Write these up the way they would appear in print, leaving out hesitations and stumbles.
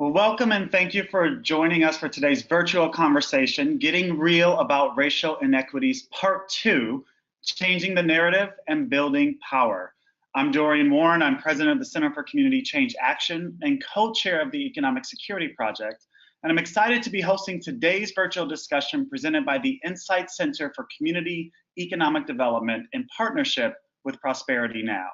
Well, welcome and thank you for joining us for today's virtual conversation, Getting Real About Racial Inequities, Part 2, Changing the Narrative and Building Power. I'm Dorian Warren. I'm president of the Center for Community Change Action and co-chair of the Economic Security Project. And I'm excited to be hosting today's virtual discussion presented by the Insight Center for Community Economic Development in partnership with Prosperity Now.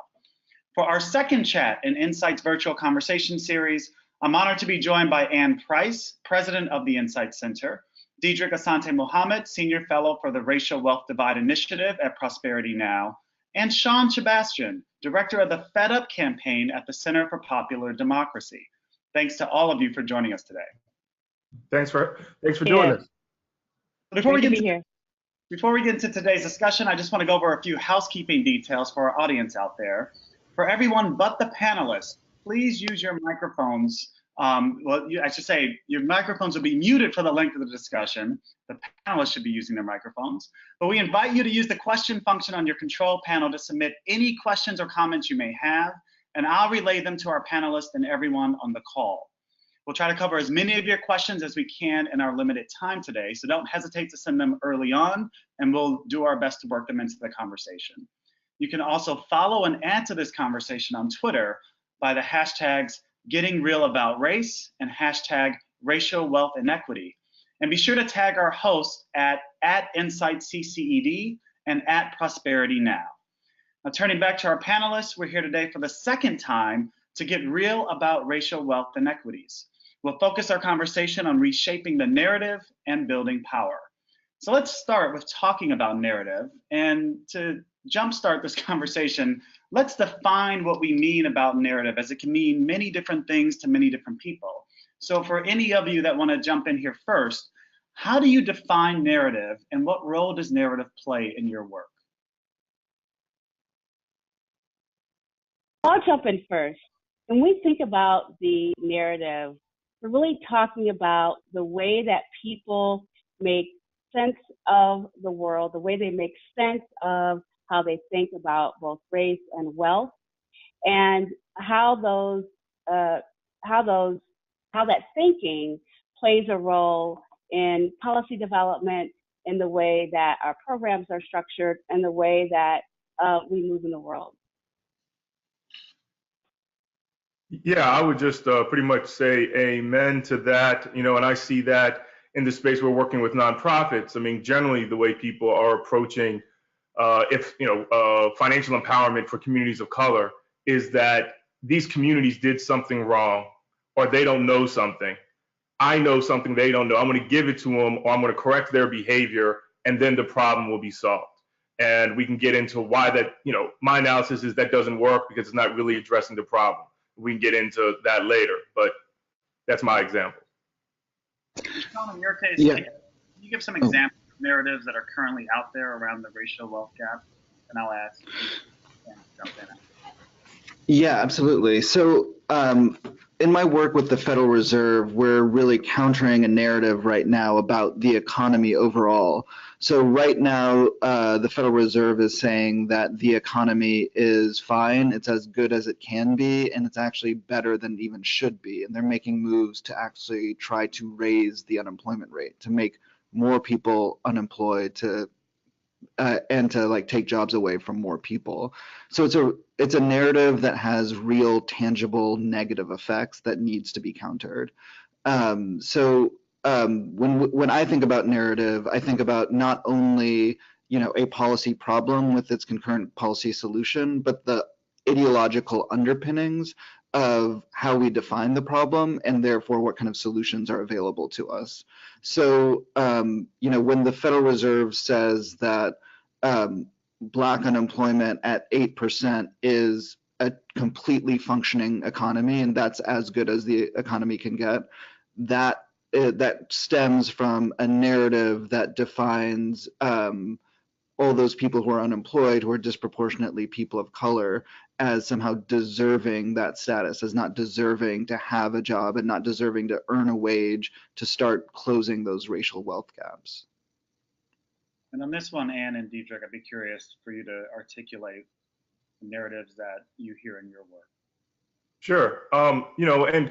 For our second chat in Insight's virtual conversation series, I'm honored to be joined by Ann Price, president of the Insight Center, Dedrick Asante-Muhammad, senior fellow for the Racial Wealth Divide Initiative at Prosperity Now, and Shawn, Sebastian, director of the Fed Up campaign at the Center for Popular Democracy. Thanks to all of you for joining us today. Thanks for doing this. Before we get into today's discussion, I just want to go over a few housekeeping details for our audience out there. For everyone but the panelists, please use your microphones. I should say your microphones will be muted for the length of the discussion. The panelists should be using their microphones. But we invite you to use the question function on your control panel to submit any questions or comments you may have, and I'll relay them to our panelists and everyone on the call. We'll try to cover as many of your questions as we can in our limited time today, so don't hesitate to send them early on, and we'll do our best to work them into the conversation. You can also follow and add to this conversation on Twitter by the hashtags #GettingRealAboutRace and hashtag Racial Wealth Inequity. And be sure to tag our hosts at InsightCCED and at Prosperity Now. Now, turning back to our panelists, we're here today for the second time to get real about racial wealth inequities. We'll focus our conversation on reshaping the narrative and building power. So let's start with talking about narrative. And to jumpstart this conversation, let's define what we mean about narrative, as it can mean many different things to many different people. So for any of you that want to jump in here first, how do you define narrative and what role does narrative play in your work? I'll jump in first. When we think about the narrative, we're really talking about the way that people make sense of the world, the way they make sense of how they think about both race and wealth, and how that thinking plays a role in policy development, in the way that our programs are structured, and the way that we move in the world. Yeah, I would just pretty much say amen to that. You know, and I see that in the space we're working with nonprofits. I mean, generally the way people are approaching financial empowerment for communities of color is that these communities did something wrong, or they don't know something. I know something they don't know. I'm going to give it to them, or I'm going to correct their behavior, and then the problem will be solved. And we can get into why that, my analysis is that doesn't work because it's not really addressing the problem. We can get into that later, but that's my example. Shawn, in your case, can you give some examples of narratives that are currently out there around the racial wealth gap? And I'll ask you to jump in. Yeah, absolutely. So in my work with the Federal Reserve, we're really countering a narrative right now about the economy overall. So right now, the Federal Reserve is saying that the economy is fine, it's as good as it can be, and it's actually better than it even should be. And they're making moves to actually try to raise the unemployment rate, to make more people unemployed, and to take jobs away from more people. So it's a narrative that has real, tangible negative effects that needs to be countered. When I think about narrative, I think about not only a policy problem with its concurrent policy solution, but the ideological underpinnings of how we define the problem and therefore what kind of solutions are available to us. So when the Federal Reserve says that Black unemployment at 8% is a completely functioning economy, and that's as good as the economy can get, that stems from a narrative that defines all those people who are unemployed, who are disproportionately people of color, as somehow deserving that status, as not deserving to have a job and not deserving to earn a wage to start closing those racial wealth gaps. And on this one, Ann and Dedrick, I'd be curious for you to articulate the narratives that you hear in your work. Sure. And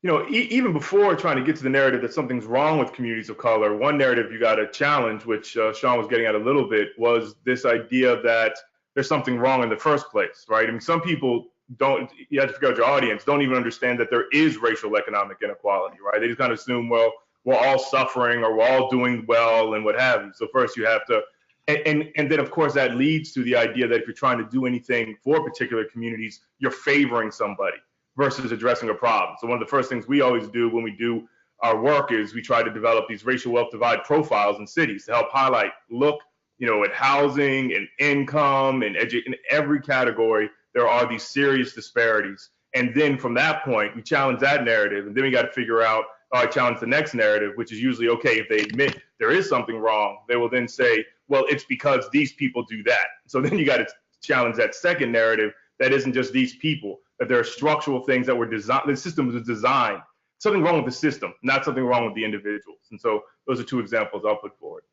you know, even before trying to get to the narrative that something's wrong with communities of color, one narrative you got to challenge, which Shawn was getting at a little bit, was this idea that there's something wrong in the first place, right? I mean, some people don't, you have to figure out your audience, don't even understand that there is racial economic inequality, right? They just kind of assume, well, we're all suffering or we're all doing well and what have you. So first you have to, and then of course that leads to the idea that if you're trying to do anything for particular communities, you're favoring somebody versus addressing a problem. So one of the first things we always do when we do our work is we try to develop these racial wealth divide profiles in cities to help highlight, look, you know, at housing and income and in every category, there are these serious disparities. And then from that point, we challenge that narrative, and then we got to figure out, all right, challenge the next narrative, which is usually, okay, if they admit there is something wrong, they will then say, well, it's because these people do that. So then you got to challenge that second narrative that isn't just these people, that there are structural things that were designed, the system was designed, something wrong with the system, not something wrong with the individuals. And so those are two examples I'll put forward.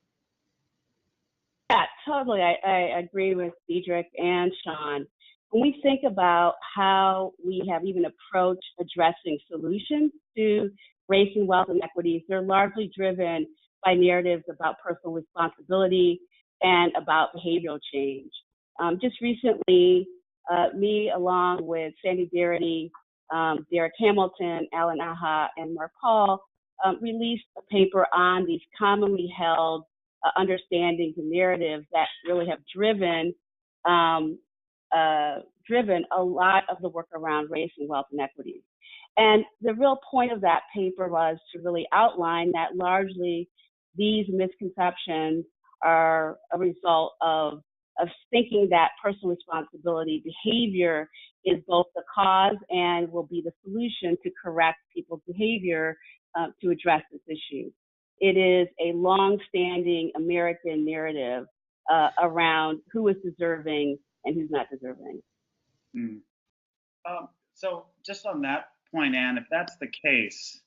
Yeah, totally. I agree with Dedrick and Shawn. When we think about how we have even approached addressing solutions to race and wealth inequities, they're largely driven by narratives about personal responsibility and about behavioral change. Just recently, me along with Sandy Darity, Derek Hamilton, Alan Aha, and Mark Paul released a paper on these commonly held understandings and narratives that really have driven a lot of the work around race and wealth inequities. And the real point of that paper was to really outline that largely these misconceptions are a result of thinking that personal responsibility behavior is both the cause and will be the solution to correct people's behavior to address this issue. It is a long-standing American narrative around who is deserving and who's not deserving. So just on that point, Anne, if that's the case,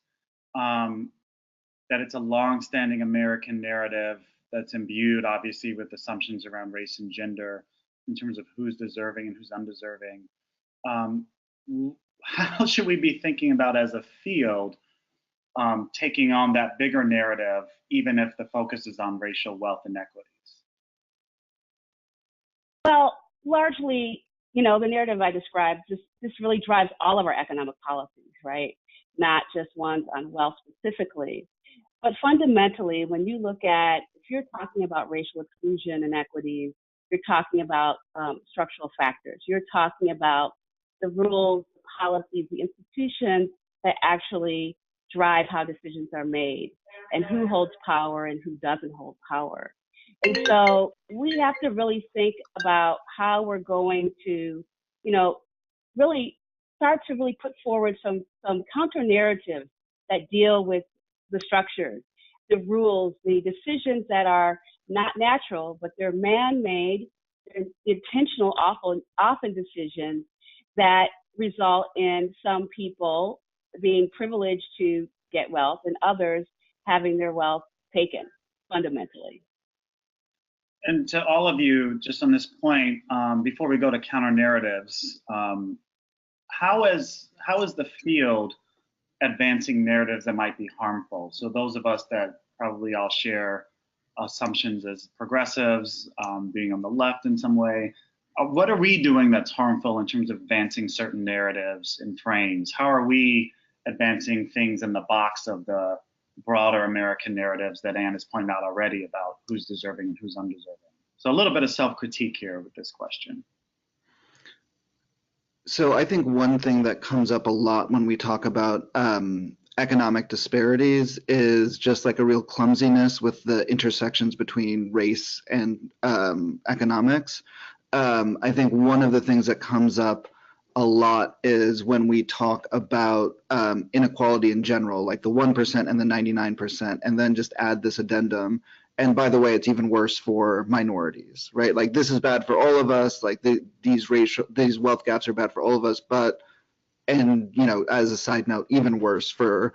that it's a long-standing American narrative that's imbued, obviously, with assumptions around race and gender in terms of who's deserving and who's undeserving, how should we be thinking about as a field taking on that bigger narrative, even if the focus is on racial wealth inequities? Well, largely, you know, the narrative I described, this really drives all of our economic policies, right? Not just ones on wealth specifically. But fundamentally, when you look at, if you're talking about racial exclusion inequities, you're talking about structural factors. You're talking about the rules, policies, the institutions that actually drive how decisions are made and who holds power and who doesn't hold power. And so we have to really think about how we're going to, you know, really start to really put forward some counter narratives that deal with the structures, the rules, the decisions that are not natural, but they're man-made, they're intentional, often decisions that result in some people being privileged to get wealth and others having their wealth taken, fundamentally. And to all of you, just on this point, before we go to counter narratives, how is the field advancing narratives that might be harmful? So those of us that probably all share assumptions as progressives, being on the left in some way, what are we doing that's harmful in terms of advancing certain narratives and frames? How are we advancing things in the box of the broader American narratives that Anne has pointed out already about who's deserving and who's undeserving? So a little bit of self-critique here with this question. So I think one thing that comes up a lot when we talk about economic disparities is just like a real clumsiness with the intersections between race and economics. I think one of the things that comes up a lot is when we talk about inequality in general, like the 1% and the 99%, and then just add this addendum. And by the way, it's even worse for minorities, right? Like this is bad for all of us. Like these wealth gaps are bad for all of us. But, and you know, as a side note, even worse for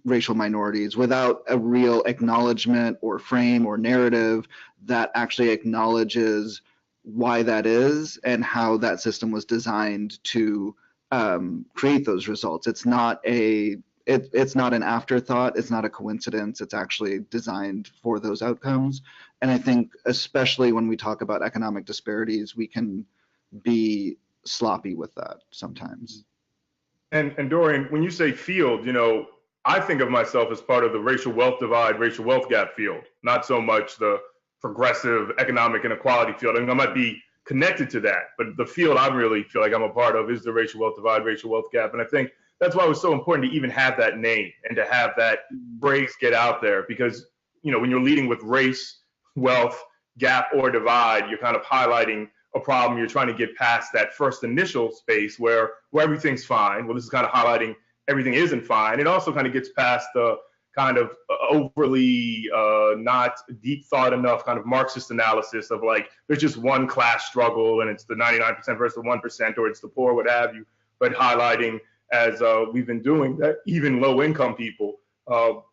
racial minorities, without a real acknowledgement or frame or narrative that actually acknowledges why that is and how that system was designed to create those results. It's not it's not an afterthought. It's not a coincidence. It's actually designed for those outcomes. And I think especially when we talk about economic disparities, we can be sloppy with that sometimes. And Dorian, when you say field, I think of myself as part of the racial wealth divide, racial wealth gap field, not so much the progressive economic inequality field. I might be connected to that, but the field I really feel like I'm a part of is the racial wealth divide, racial wealth gap. And I think that's why it was so important to even have that name and to have that phrase get out there, because, when you're leading with race, wealth, gap, or divide, you're kind of highlighting a problem. You're trying to get past that first initial space where everything's fine. Well, this is kind of highlighting everything isn't fine. It also kind of gets past the kind of overly not deep thought enough kind of Marxist analysis of like, there's just one class struggle and it's the 99% versus the 1%, or it's the poor, what have you, but highlighting, as we've been doing, that even low income people,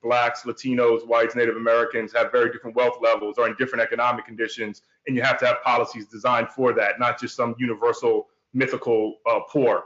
Blacks, Latinos, whites, Native Americans have very different wealth levels, are in different economic conditions, and you have to have policies designed for that, not just some universal mythical poor,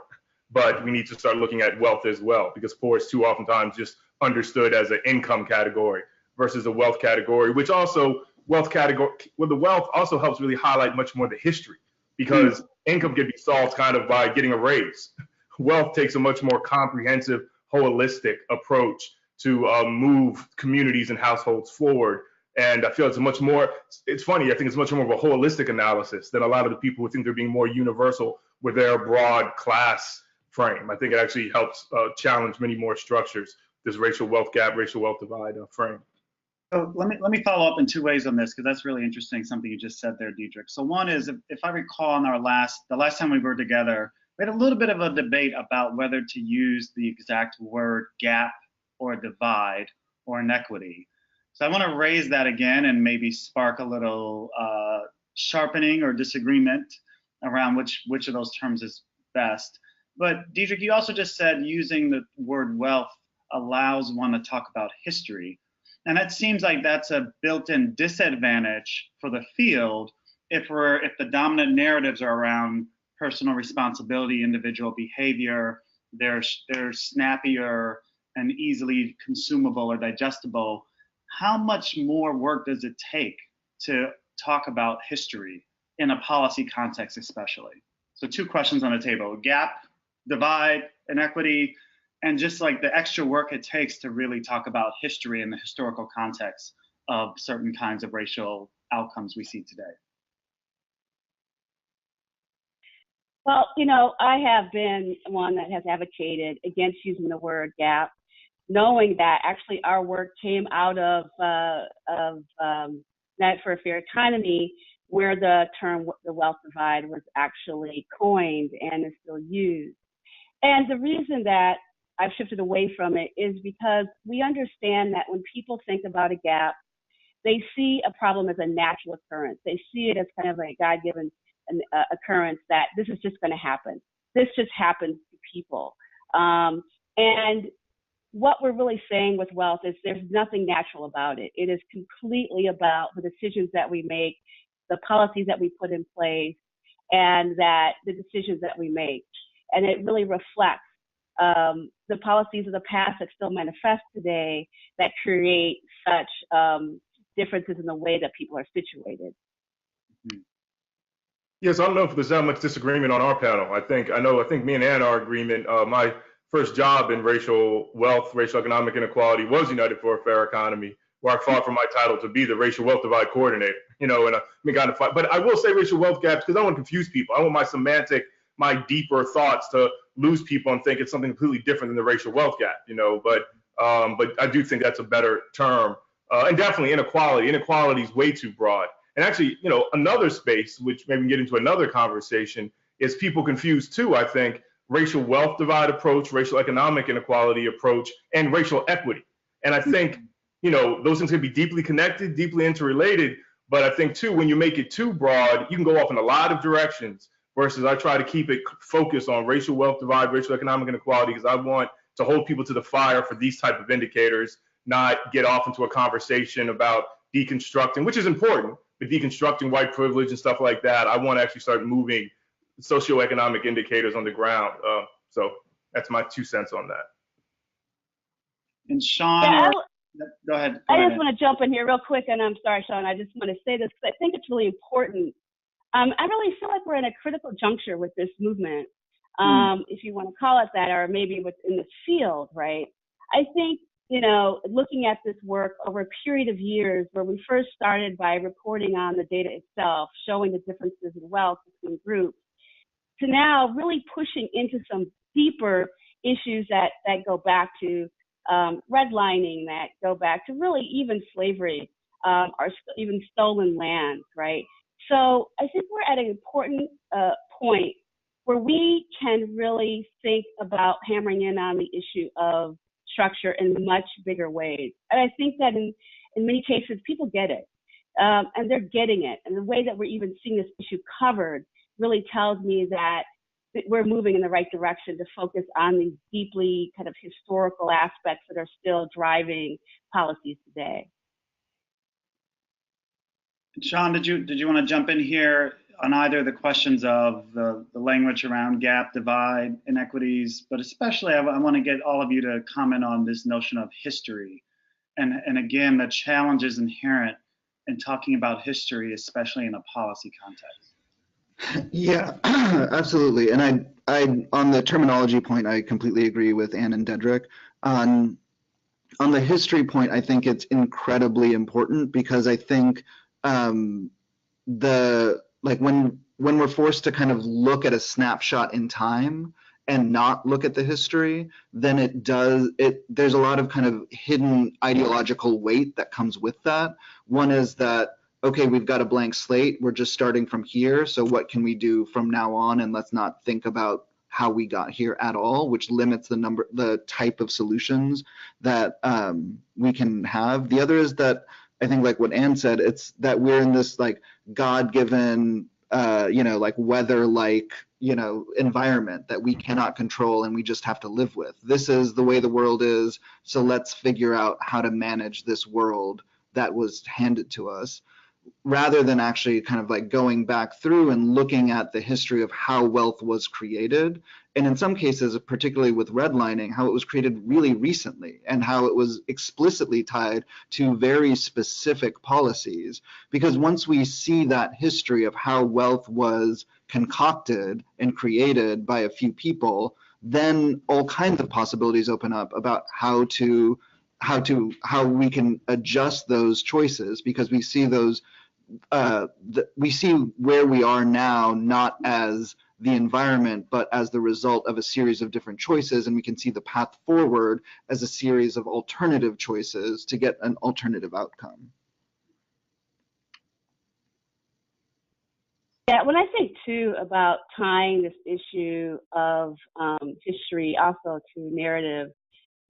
but we need to start looking at wealth as well, because poor is too oftentimes just understood as an income category versus a wealth category, which also the wealth also helps really highlight much more the history, because income can be solved kind of by getting a raise. Wealth takes a much more comprehensive, holistic approach to move communities and households forward. And I feel it's funny, I think it's much more of a holistic analysis than a lot of the people who think they're being more universal with their broad class frame. I think it actually helps challenge many more structures, this racial wealth gap, racial wealth divide frame. So let me follow up in two ways on this, because that's really interesting, something you just said there, Dedrick. So one is, if I recall, in the last time we were together, we had a little bit of a debate about whether to use the exact word gap or divide or inequity. So I want to raise that again and maybe spark a little sharpening or disagreement around which of those terms is best. But Dedrick, you also just said using the word wealth allows one to talk about history. And that seems like that's a built-in disadvantage for the field if the dominant narratives are around personal responsibility, individual behavior, they're snappier and easily consumable or digestible. How much more work does it take to talk about history in a policy context especially? So two questions on the table: gap, divide, inequity, and just like the extra work it takes to really talk about history and the historical context of certain kinds of racial outcomes we see today. Well, I have been one that has advocated against using the word gap, knowing that actually our work came out of Net for a Fair Economy, where the term the wealth divide was actually coined and is still used. And the reason that I've shifted away from it is because we understand that when people think about a gap, they see a problem as a natural occurrence. They see it as kind of a God-given occurrence that this is just going to happen. This just happens to people. And what we're really saying with wealth is there's nothing natural about it. It is completely about the decisions that we make, the policies that we put in place, and that the decisions that we make. And it really reflects the policies of the past that still manifest today that create such differences in the way that people are situated. Yes, I don't know if there's that much disagreement on our panel. I think me and Ann are agreement. My first job in racial wealth, racial economic inequality was United for a Fair Economy, where I fought for my title to be the racial wealth divide coordinator, and I kind of fight. But I will say racial wealth gaps because I don't want to confuse people. I want my deeper thoughts to lose people and think it's something completely different than the racial wealth gap, but I do think that's a better term. And definitely inequality. Inequality is way too broad. And actually, another space, which maybe we can get into another conversation, is people confuse too, I think, racial wealth divide approach, racial economic inequality approach, and racial equity. And I think, those things can be deeply connected, deeply interrelated. But I think too, when you make it too broad, you can go off in a lot of directions, versus I try to keep it focused on racial wealth divide, racial economic inequality, because I want to hold people to the fire for these type of indicators, not get off into a conversation about deconstructing, which is important, but deconstructing white privilege and stuff like that. I want to actually start moving socioeconomic indicators on the ground. So that's my 2 cents on that. And Shawn, Yeah, go ahead. I just want to jump in here real quick, and I'm sorry, Shawn, I just want to say this because I think it's really important. I really feel like we're in a critical juncture with this movement, if you want to call it that, or maybe within the field, right? I think, looking at this work over a period of years where we first started by reporting on the data itself, showing the differences in wealth between groups, to now really pushing into some deeper issues that go back to redlining, that go back to really even slavery, or even stolen land, right? So I think we're at an important point where we can really think about hammering in on the issue of structure in much bigger ways. And I think that in many cases, people get it, and they're getting it. And the way that we're even seeing this issue covered really tells me that we're moving in the right direction to focus on these deeply kind of historical aspects that are still driving policies today. Shawn, did you want to jump in here on either the questions of the language around gap, divide, inequities, but especially I want to get all of you to comment on this notion of history, and again, the challenges inherent in talking about history, especially in a policy context. Yeah, absolutely. And I on the terminology point, I completely agree with Ann and Dedrick. On the history point, I think it's incredibly important because I think when we're forced to kind of look at a snapshot in time and not look at the history, then there's a lot of kind of hidden ideological weight that comes with that. One is that, okay, we've got a blank slate, we're just starting from here, so what can we do from now on, and let's not think about how we got here at all, which limits the type of solutions that we can have. The other is that I think, like what Ann said, it's that we're in this like God-given, like weather-like, environment that we cannot control and we just have to live with. This is the way the world is, so let's figure out how to manage this world that was handed to us, rather than actually kind of like going back through and looking at the history of how wealth was created. And in some cases, particularly with redlining, how it was created really recently and how it was explicitly tied to very specific policies. Because once we see that history of how wealth was concocted and created by a few people, then all kinds of possibilities open up about how we can adjust those choices, because we see those we see where we are now not as the environment but as the result of a series of different choices, and we can see the path forward as a series of alternative choices to get an alternative outcome. Yeah, when I think too about tying this issue of history also to narrative,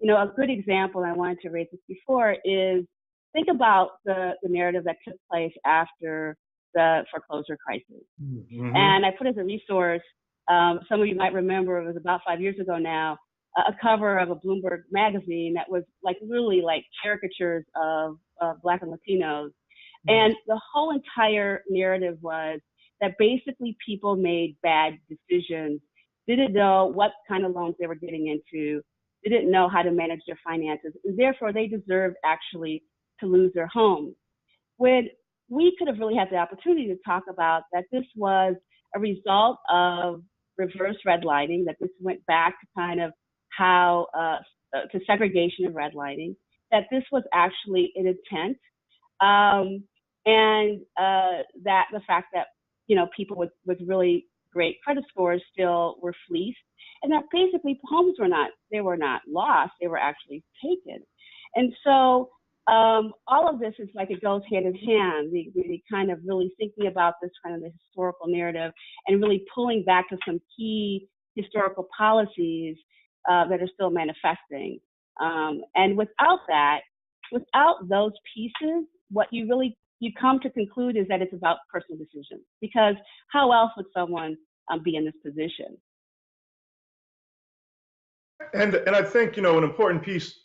a good example, I wanted to raise this before, is think about the narrative that took place after the foreclosure crisis. Mm-hmm. And I put as a resource, some of you might remember, it was about 5 years ago now, a cover of a Bloomberg magazine that was like literally like caricatures of Black and Latinos. Mm-hmm. And the whole entire narrative was that basically people made bad decisions, didn't know what kind of loans they were getting into, didn't know how to manage their finances, and therefore they deserved actually to lose their homes. When we could have really had the opportunity to talk about that this was a result of reverse redlining, that this went back to kind of how, to segregation and redlining, that this was actually an intent, and that the fact that, people with really great credit scores still were fleeced, and that basically homes were not lost, they were actually taken. And so all of this is like it goes hand in hand, the kind of really thinking about this kind of the historical narrative and really pulling back to some key historical policies that are still manifesting. And without those pieces, what you come to conclude is that it's about personal decisions, because how else would someone be in this position? And I think, an important piece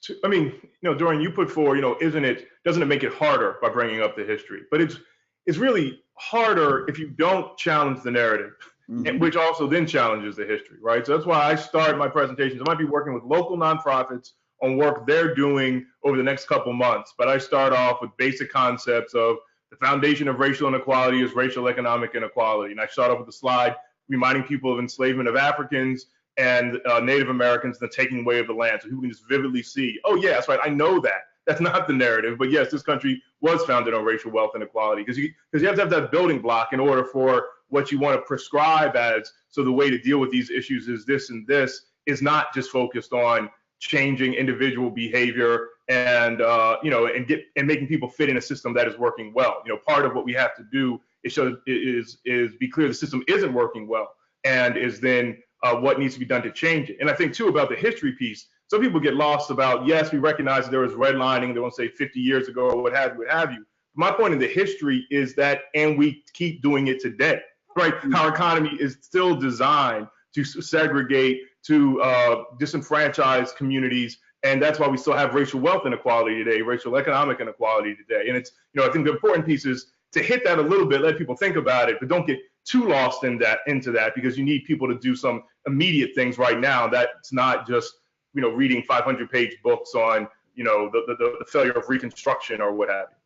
Dorian, you put forward, doesn't it make it harder by bringing up the history? But it's really harder if you don't challenge the narrative. which also then challenges the history, right? So that's why I start my presentations. I might be working with local nonprofits on work they're doing over the next couple months, but I start off with basic concepts of the foundation of racial inequality is racial economic inequality. And I start off with a slide reminding people of enslavement of Africans and Native Americans and the taking away of the land. So people can just vividly see, oh yeah, that's right, I know that. That's not the narrative, but yes, this country was founded on racial wealth inequality, because you have to have that building block in order for what you want to prescribe as, so the way to deal with these issues is this, and this is not just focused on changing individual behavior and and making people fit in a system that is working well. Part of what we have to do is be clear the system isn't working well, and is then what needs to be done to change it. And I think too about the history piece, some people get lost about, yes, we recognize that there was redlining, they won't say 50 years ago or what have you. My point in the history is that, and we keep doing it today, right? Our economy is still designed to segregate, to disenfranchise communities, and that's why we still have racial wealth inequality today, racial economic inequality today. And it's, I think the important piece is to hit that a little bit, let people think about it, but don't get too lost into that, because you need people to do some immediate things right now. That's not just, reading 500-page books on, the failure of Reconstruction or what have you.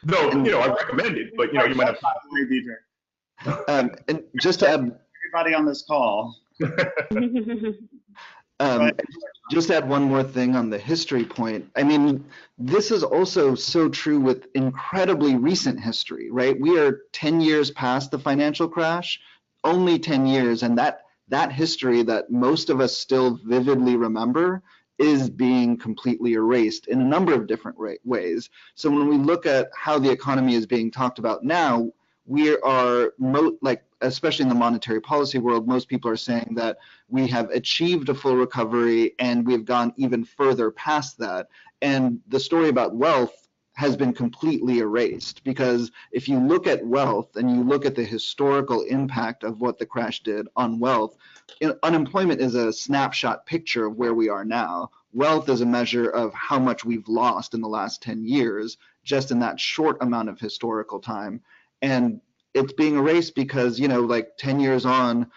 Though, I recommend it, but, you might have. And just to add, everybody on this call. Just add one more thing on the history point. I mean, this is also so true with incredibly recent history, right? We are 10 years past the financial crash, only 10 years, and that history that most of us still vividly remember is being completely erased in a number of different ways. So when we look at how the economy is being talked about now, we are, especially in the monetary policy world, most people are saying that we have achieved a full recovery and we've gone even further past that. And the story about wealth has been completely erased, because if you look at wealth and you look at the historical impact of what the crash did on wealth, unemployment is a snapshot picture of where we are now. Wealth is a measure of how much we've lost in the last 10 years, just in that short amount of historical time. And it's being erased because, 10 years on,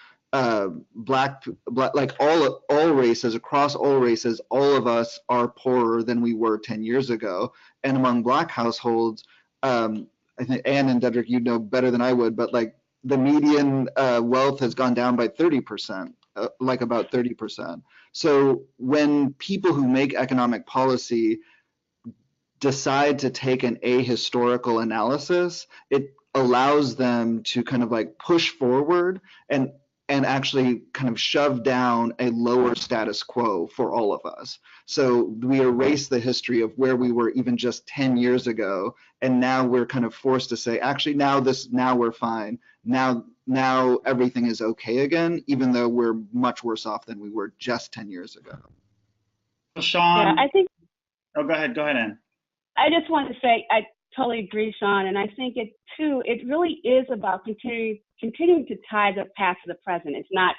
black, like all races, across all races, all of us are poorer than we were 10 years ago. And among black households, I think Ann and Dedrick, you know better than I would, but the median wealth has gone down by 30%, about 30%. So when people who make economic policy decide to take an ahistorical analysis, it allows them to kind of push forward and actually kind of shove down a lower status quo for all of us. So we erase the history of where we were even just 10 years ago, and now we're kind of forced to say, actually now we're fine. Now everything is okay again, even though we're much worse off than we were just 10 years ago. Shawn. Yeah, I think. Oh, go ahead, Ann. I just wanted to say I totally agree, Shawn, and I think it really is about continuing to tie the past to the present. It's not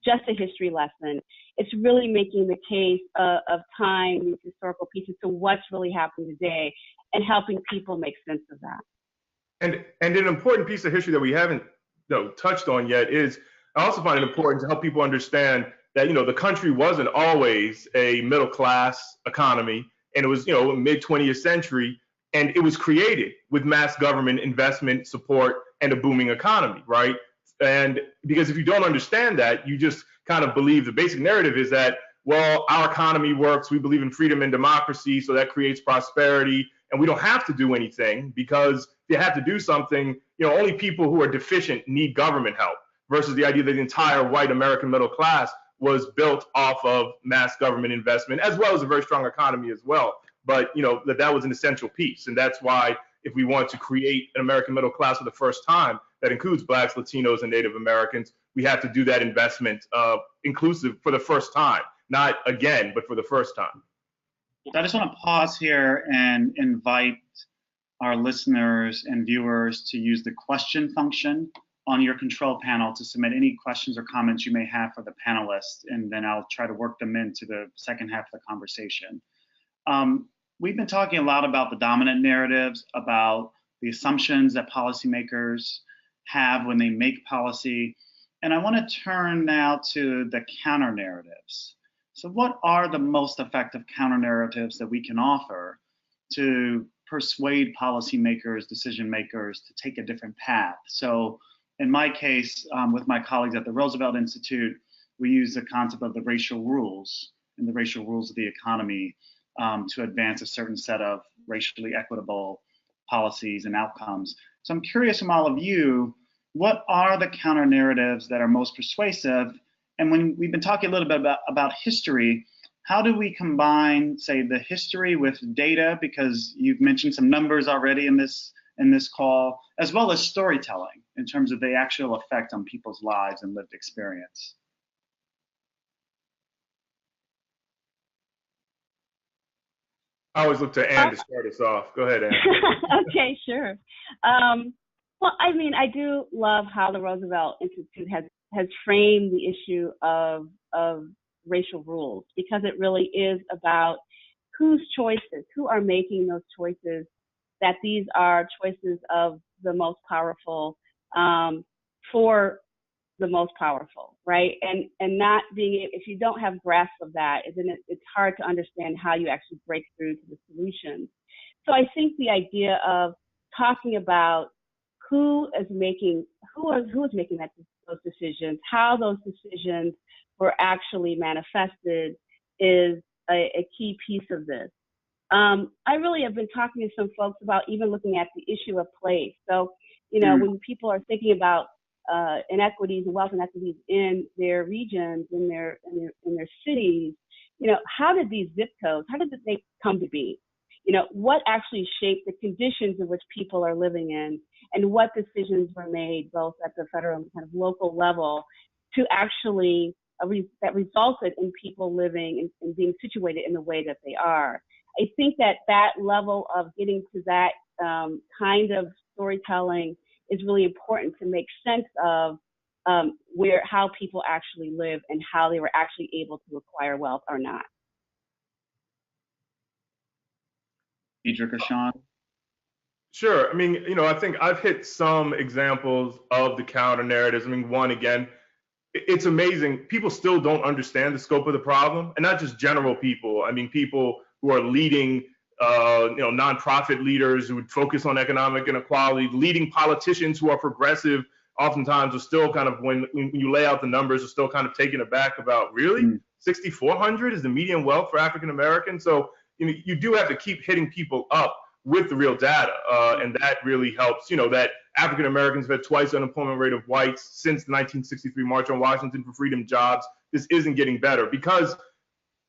just a history lesson. It's really making the case of tying these historical pieces to what's really happening today and helping people make sense of that. And an important piece of history that we haven't touched on yet is, I also find it important to help people understand that the country wasn't always a middle class economy, and it was mid 20th century, and it was created with mass government investment support and a booming economy, right? And because if you don't understand that, you just kind of believe the basic narrative is that, well, our economy works, we believe in freedom and democracy, so that creates prosperity, and we don't have to do anything, because if you have to do something, only people who are deficient need government help, versus the idea that the entire white American middle class was built off of mass government investment, as well as a very strong economy as well. But that was an essential piece, and that's why if we want to create an American middle class for the first time that includes Blacks, Latinos, and Native Americans, we have to do that investment inclusive for the first time, not again, but for the first time. I just want to pause here and invite our listeners and viewers to use the question function on your control panel to submit any questions or comments you may have for the panelists, and then I'll try to work them into the second half of the conversation. We've been talking a lot about the dominant narratives, about the assumptions that policymakers have when they make policy. And I want to turn now to the counter narratives. So what are the most effective counter narratives that we can offer to persuade policymakers, decision makers to take a different path? So in my case, with my colleagues at the Roosevelt Institute, we use the concept of the racial rules and the racial rules of the economy to advance a certain set of racially equitable policies and outcomes. So I'm curious from all of you, what are the counter narratives that are most persuasive? And when we've been talking a little bit about history, how do we combine, say, the history with data? Because you've mentioned some numbers already in this call, as well as storytelling in terms of the actual effect on people's lives and lived experience. I always look to Ann to start us off. Go ahead, Ann. Okay, sure. Well, I mean, I do love how the Roosevelt Institute has framed the issue of racial rules, because it really is about whose choices, who are making those choices, that these are choices of the most powerful for the most powerful, right? And not being, if you don't have grasp of that, then it's hard to understand how you actually break through to the solutions. So I think the idea of talking about who is making those decisions, how those decisions were actually manifested, is a key piece of this. I really have been talking to some folks about even looking at the issue of place. So, you know, when people are thinking about inequities and wealth inequities in their regions, in their cities, you know, how did these zip codes, how did they come to be? You know, what actually shaped the conditions in which people are living in, and what decisions were made both at the federal and kind of local level to actually that resulted in people living and being situated in the way that they are. I think that level of getting to that kind of storytelling is really important to make sense of how people actually live and how they were actually able to acquire wealth or not. Dedrick or Shawn? Sure. I mean, you know, I think I've hit some examples of the counter narratives. I mean, one, again, it's amazing. People still don't understand the scope of the problem, and not just general people. I mean, people who are leading, nonprofit leaders who would focus on economic inequality, leading politicians who are progressive, oftentimes are still kind of, when you lay out the numbers, are still kind of taken aback about, really? 6,400 is the median wealth for African Americans? So, you know, you do have to keep hitting people up with the real data, and that really helps. You know, that African Americans have had twice the unemployment rate of whites since the 1963 March on Washington for Freedom jobs. This isn't getting better because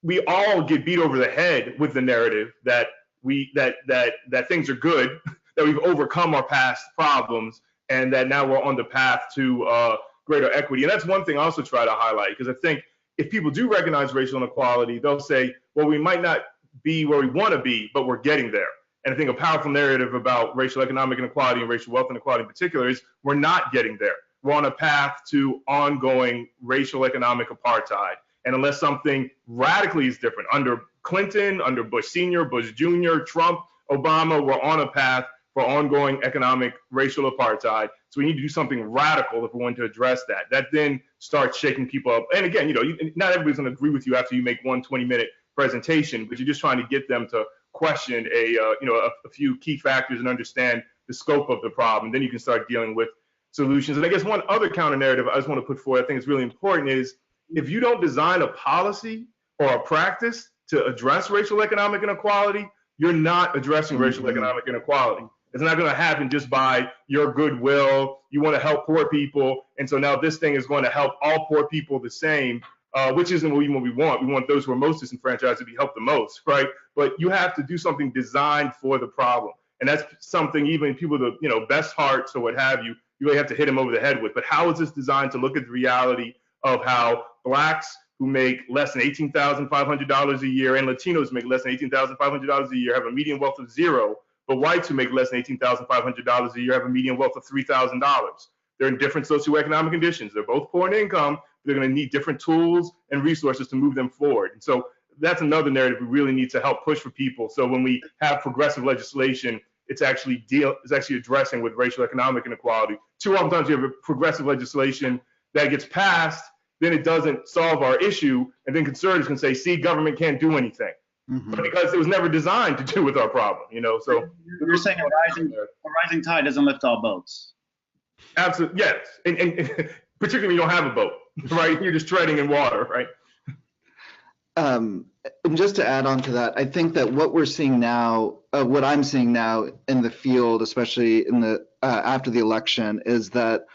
we all get beat over the head with the narrative that that things are good, that we've overcome our past problems, and that now we're on the path to greater equity. And that's one thing I also try to highlight, because I think if people do recognize racial inequality, they'll say, well, we might not be where we want to be, but we're getting there. And I think a powerful narrative about racial economic inequality and racial wealth inequality in particular is we're not getting there. We're on a path to ongoing racial economic apartheid. And unless something radically is different, under Clinton, under Bush Sr., Bush Jr., Trump, Obama, we're on a path for ongoing economic racial apartheid. So we need to do something radical if we're going to address that. That then starts shaking people up. And again, you know, not everybody's going to agree with you after you make one 20-minute presentation, but you're just trying to get them to question a few key factors and understand the scope of the problem. And then you can start dealing with solutions. And I guess one other counter narrative I just want to put forward, I think is really important, is if you don't design a policy or a practice to address racial economic inequality, you're not addressing racial economic inequality. It's not going to happen just by your goodwill. You want to help poor people, and so now this thing is going to help all poor people the same, which isn't what we want. We want those who are most disenfranchised to be helped the most, right? But you have to do something designed for the problem, and that's something even people with the best hearts or what have you, you really have to hit them over the head with. But how is this designed to look at the reality of how Blacks who make less than $18,500 a year and Latinos who make less than $18,500 a year have a median wealth of zero, but whites who make less than $18,500 a year have a median wealth of $3,000. They're in different socioeconomic conditions. They're both poor in income. They're going to need different tools and resources to move them forward. And so that's another narrative we really need to help push for people. So when we have progressive legislation, it's actually addressing with racial economic inequality. Too often times you have progressive legislation that gets passed, then it doesn't solve our issue, and then conservatives can say, see, government can't do anything. But because it was never designed to do with our problem, you know. So you're saying a rising tide doesn't lift all boats. Absolutely, yes, and particularly when you don't have a boat, right? You're just treading in water, right? And just to add on to that, I think that what we're seeing now, what I'm seeing now in the field, especially in the after the election, is that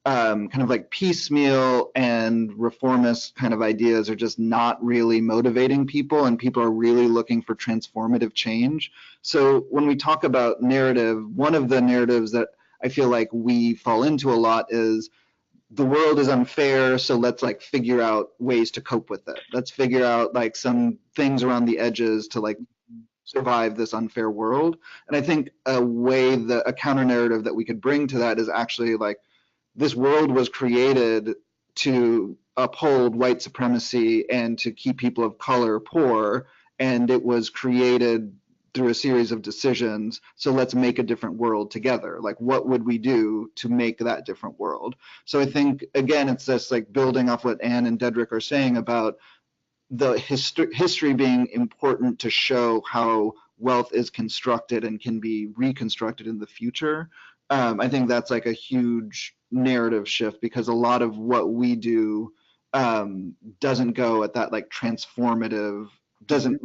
kind of like piecemeal and reformist kind of ideas are just not really motivating people, and people are really looking for transformative change. So when we talk about narrative, one of the narratives that I feel like we fall into a lot is the world is unfair, so let's like figure out ways to cope with it. Let's figure out like some things around the edges to like survive this unfair world. And I think a counter narrative that we could bring to that is actually like, this world was created to uphold white supremacy and to keep people of color poor, and it was created through a series of decisions. So let's make a different world together. Like, what would we do to make that different world? So I think, again, it's just like building off what Anne and Dedrick are saying about the history being important to show how wealth is constructed and can be reconstructed in the future. I think that's like a huge narrative shift, because a lot of what we do doesn't go at that like transformative, doesn't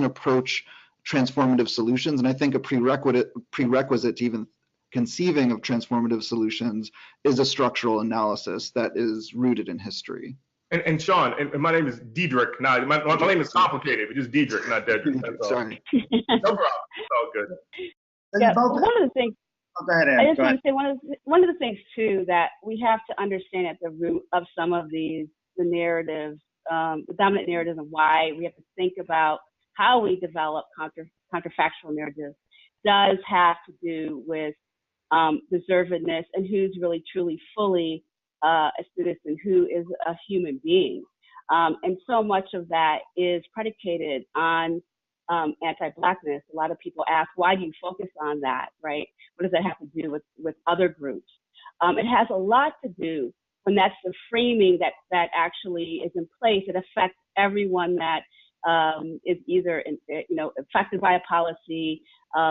approach transformative solutions. And I think a prerequisite to even conceiving of transformative solutions is a structural analysis that is rooted in history. And Shawn, and my name is Dedrick. Now, my name is complicated, but just Dedrick, not Dedrick. That's Sorry. No problem. It's all good. Yeah, one of the things, go ahead, Ann. I just want to say one of the things too that we have to understand at the root of some of the narratives, the dominant narratives, and why we have to think about how we develop counterfactual narratives does have to do with deservedness and who's really truly fully a citizen, who is a human being. And so much of that is predicated on anti-Blackness. A lot of people ask, why do you focus on that, right? What does that have to do with other groups? It has a lot to do when that's the framing that actually is in place. It affects everyone that is either affected by a policy,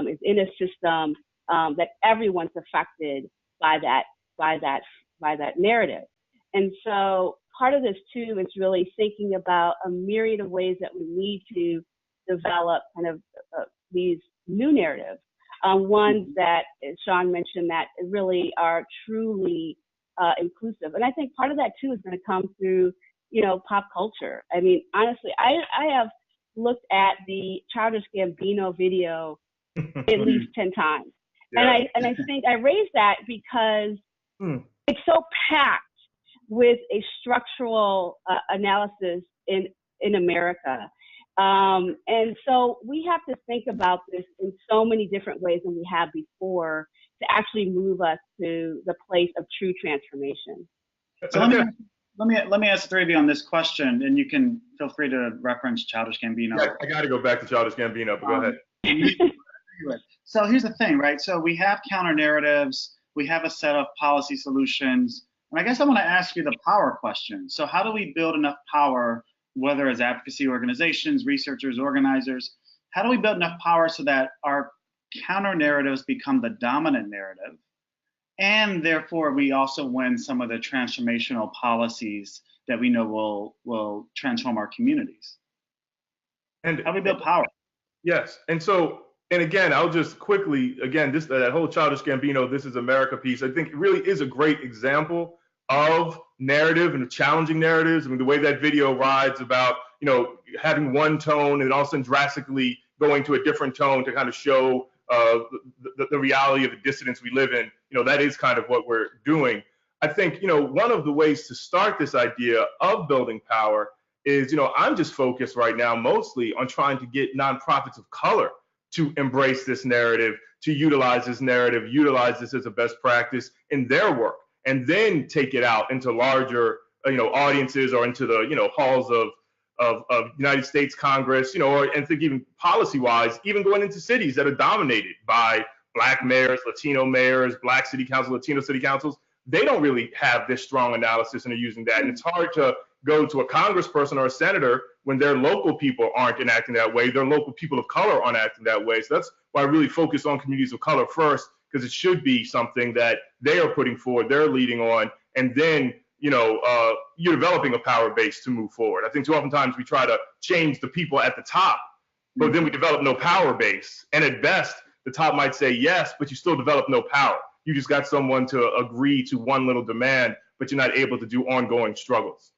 is in a system, that everyone's affected by that narrative. And so part of this too is really thinking about a myriad of ways that we need to develop kind of these new narratives, ones that Shawn mentioned that really are truly inclusive. And I think part of that too is going to come through, pop culture. I mean, honestly, I have looked at the Childish Gambino video at least 10 times. Yeah. And I think I raised that because it's so packed with a structural analysis in America. And so we have to think about this in so many different ways than we have before to actually move us to the place of true transformation. So let me ask the three of you on this question, and you can feel free to reference Childish Gambino. Yeah, I got to go back to Childish Gambino, but go ahead. So here's the thing, right? So we have counter narratives, we have a set of policy solutions, and I guess I want to ask you the power question. So how do we build enough power, whether as advocacy organizations, researchers, organizers, how do we build enough power so that our counter narratives become the dominant narrative, and therefore we also win some of the transformational policies that we know will transform our communities? And how do we build power? Yes, and again, I'll just quickly, that whole Childish Gambino, This Is America piece, I think it really is a great example of narrative and challenging narratives. I mean, the way that video rides about, having one tone and all of a sudden drastically going to a different tone to kind of show the reality of the dissidence we live in, that is kind of what we're doing. I think, one of the ways to start this idea of building power is, I'm just focused right now mostly on trying to get nonprofits of color to embrace this narrative, to utilize this narrative, utilize this as a best practice in their work, and then take it out into larger, audiences or into the, halls of United States Congress, and think even policy-wise, even going into cities that are dominated by Black mayors, Latino mayors, Black city councils, Latino city councils. they don't really have this strong analysis and are using that. And it's hard to go to a congressperson or a senator when their local people aren't enacting that way, their local people of color aren't acting that way. So that's why I really focus on communities of color first, because it should be something that they are putting forward, they're leading on, and then you're developing a power base to move forward. I think too oftentimes we try to change the people at the top, but then we develop no power base. And at best, the top might say yes, but you still develop no power. You just got someone to agree to one little demand, but you're not able to do ongoing struggles.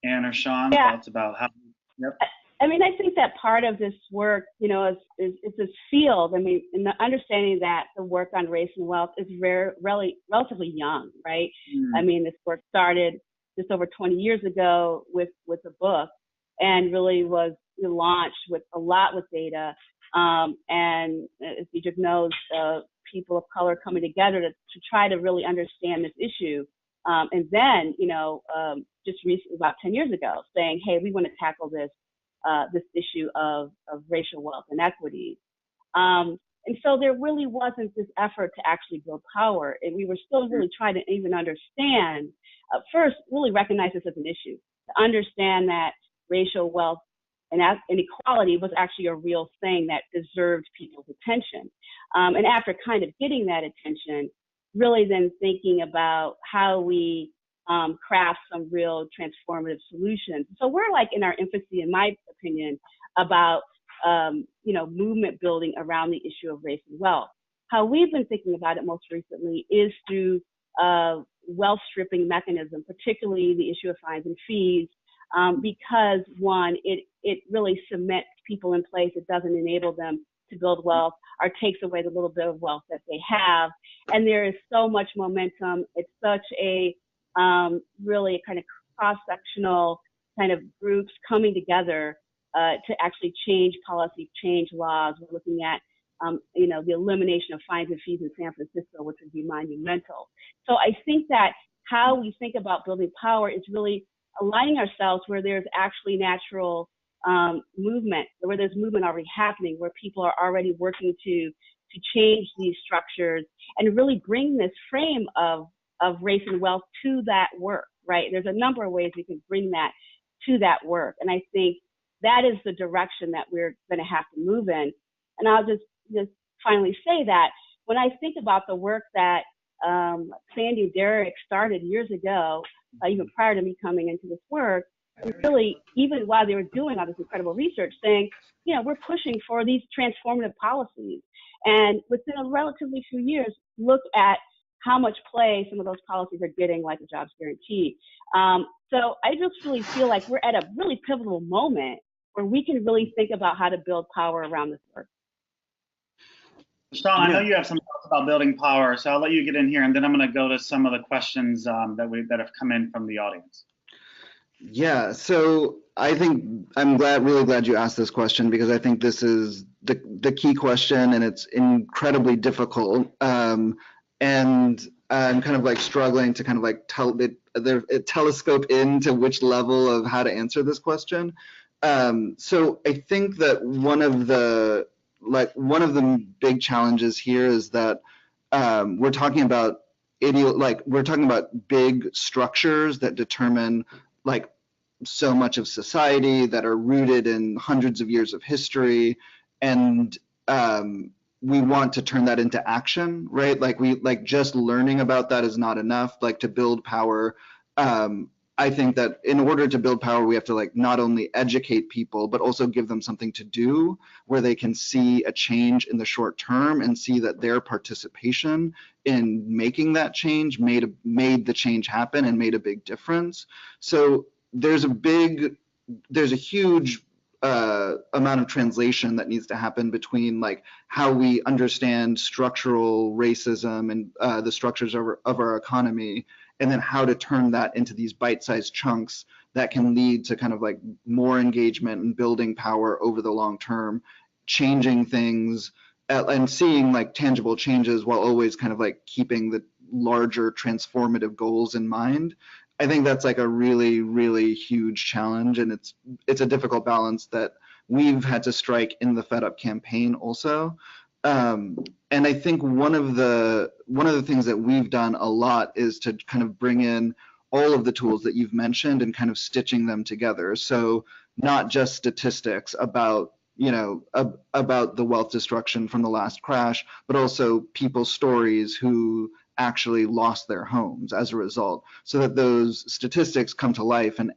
Anne or Shawn, Yeah. thoughts about how? Yep. I mean, I think that part of this work, is this field. I mean, in the understanding that the work on race and wealth is relatively young, right? I mean, this work started just over 20 years ago with a book, and really was launched with a lot with data. And as Dedrick knows, people of color coming together to try to really understand this issue. And then, just recently, about 10 years ago, saying, hey, we want to tackle this issue of racial wealth inequities. And so there really wasn't this effort to actually build power. And we were still really trying to even understand, first, really recognize this as an issue, to understand that racial wealth and inequality was actually a real thing that deserved people's attention. And after kind of getting that attention, really then thinking about how we craft some real transformative solutions. So we're like in our infancy, in my opinion, about movement building around the issue of race and wealth. How we've been thinking about it most recently is through wealth stripping mechanism, particularly the issue of fines and fees, because one, it really cements people in place. It doesn't enable them to build wealth or takes away the little bit of wealth that they have. And there is so much momentum. It's such a really kind of cross-sectional kind of groups coming together to actually change policy, change laws. We're looking at, the elimination of fines and fees in San Francisco, which would be monumental. So I think that how we think about building power is really aligning ourselves where there's actually natural movement, where there's movement already happening, where people are already working to change these structures and really bring this frame of race and wealth to that work, right? There's a number of ways we can bring that to that work. And I think that is the direction that we're going to have to move in. And I'll just finally say that when I think about the work that Sandy and Dedrick started years ago, even prior to me coming into this work, really, even while they were doing all this incredible research, saying, we're pushing for these transformative policies. And within a relatively few years, look at how much play some of those policies are getting, like the jobs guarantee. So I just really feel like we're at a really pivotal moment where we can really think about how to build power around this work. Shawn, I know you have some thoughts about building power, so I'll let you get in here, and then I'm going to go to some of the questions that have come in from the audience. Yeah, so I think I'm really glad you asked this question, because I think this is the key question, and it's incredibly difficult. And I'm kind of like struggling to kind of like telescope into which level of how to answer this question. So I think that one of the big challenges here is that we're talking about big structures that determine like so much of society, that are rooted in hundreds of years of history, and we want to turn that into action, right? Like just learning about that is not enough. Like to build power, I think that in order to build power, we have to like not only educate people, but also give them something to do where they can see a change in the short term and see that their participation in making that change made the change happen and made a big difference. So there's a huge amount of translation that needs to happen between like how we understand structural racism and the structures of our economy, and then how to turn that into these bite-sized chunks that can lead to kind of like more engagement and building power over the long term, changing things and seeing like tangible changes while always kind of like keeping the larger transformative goals in mind. I think that's like a really, really huge challenge, and it's a difficult balance that we've had to strike in the Fed Up campaign also. And I think one of the things that we've done a lot is to kind of bring in all of the tools that you've mentioned and kind of stitching them together. So not just statistics about, you know, about the wealth destruction from the last crash, but also people's stories who actually lost their homes as a result, so that those statistics come to life and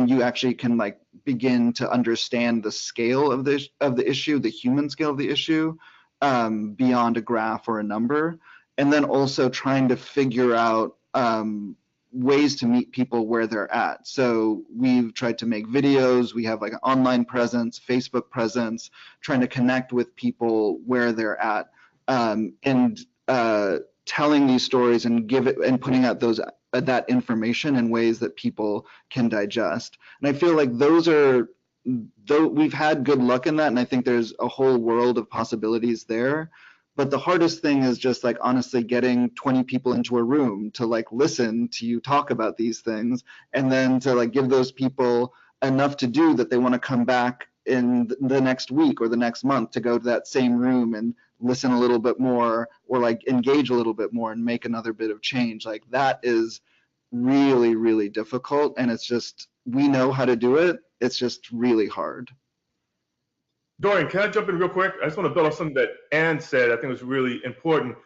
you actually can like begin to understand the scale of the issue, the human scale of the issue, beyond a graph or a number, and then also trying to figure out ways to meet people where they're at. So we've tried to make videos, we have like an online presence, Facebook presence, trying to connect with people where they're at, and telling these stories and putting out that information in ways that people can digest. And I feel like we've had good luck in that, and I think there's a whole world of possibilities there. But the hardest thing is just like honestly getting 20 people into a room to like listen to you talk about these things, and then to like give those people enough to do that they want to come back in the next week or the next month to go to that same room and listen a little bit more, or like engage a little bit more and make another bit of change. Like that is really, really difficult. And it's just, we know how to do it. It's just really hard. Dorian, can I jump in real quick? I just want to build off something that Ann said. I think was really important,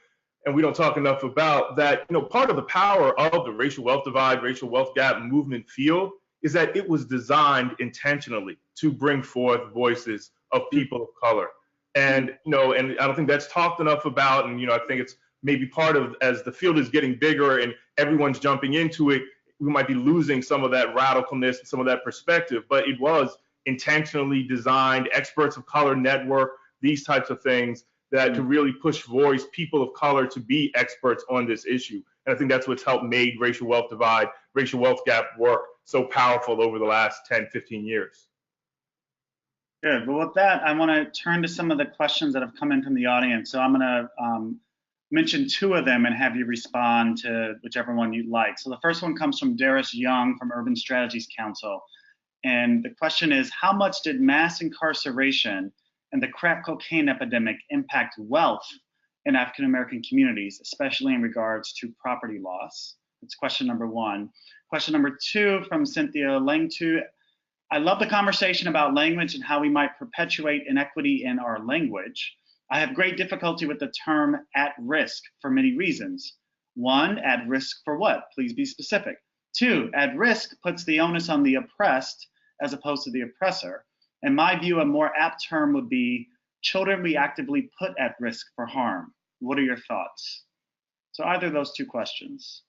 and we don't talk enough about that. You know, part of the power of the racial wealth divide, racial wealth gap movement field is that it was designed intentionally to bring forth voices of people of color. And, you know, and I don't think that's talked enough about. And, you know, I think it's maybe part of, as the field is getting bigger and everyone's jumping into it, we might be losing some of that radicalness and some of that perspective, but it was intentionally designed, experts of color network, these types of things that to really push voice, people of color to be experts on this issue. And I think that's what's helped made racial wealth divide, racial wealth gap work so powerful over the last 10, 15 years. Good. Well, with that, I want to turn to some of the questions that have come in from the audience. So I'm going to mention two of them and have you respond to whichever one you'd like. So the first one comes from Darius Young from Urban Strategies Council. And the question is, how much did mass incarceration and the crack cocaine epidemic impact wealth in African American communities, especially in regards to property loss? That's question number one. Question number two from Cynthia Langtu. I love the conversation about language and how we might perpetuate inequity in our language. I have great difficulty with the term at risk for many reasons. One, at risk for what? Please be specific. Two, at risk puts the onus on the oppressed as opposed to the oppressor. In my view, a more apt term would be children we actively put at risk for harm. What are your thoughts? So either of those two questions.